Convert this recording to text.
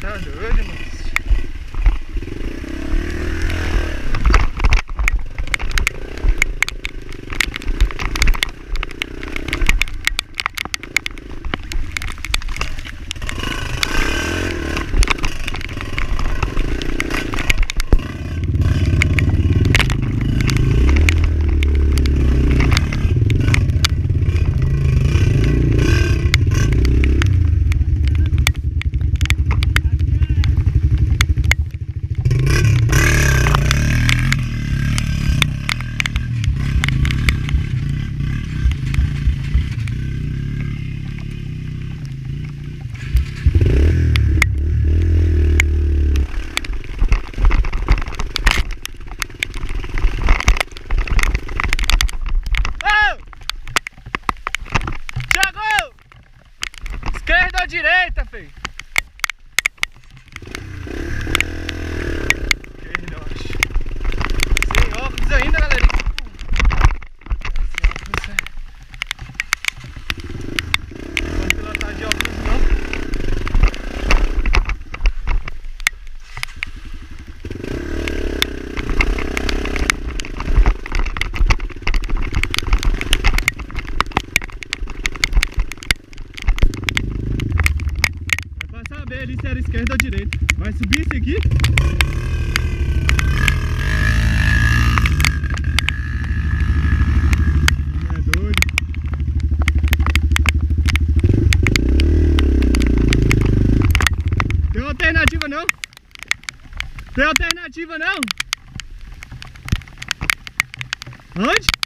Tá doido, mano. Esquerda ou direita, feio? Esquerda, eu acho. Sem óculos ainda, galera. Sem óculos, não pode pilotar de óculos, não. Saber ali se era esquerda ou direita. Vai subir esse aqui. É doido. Tem alternativa não? Tem alternativa não? Onde?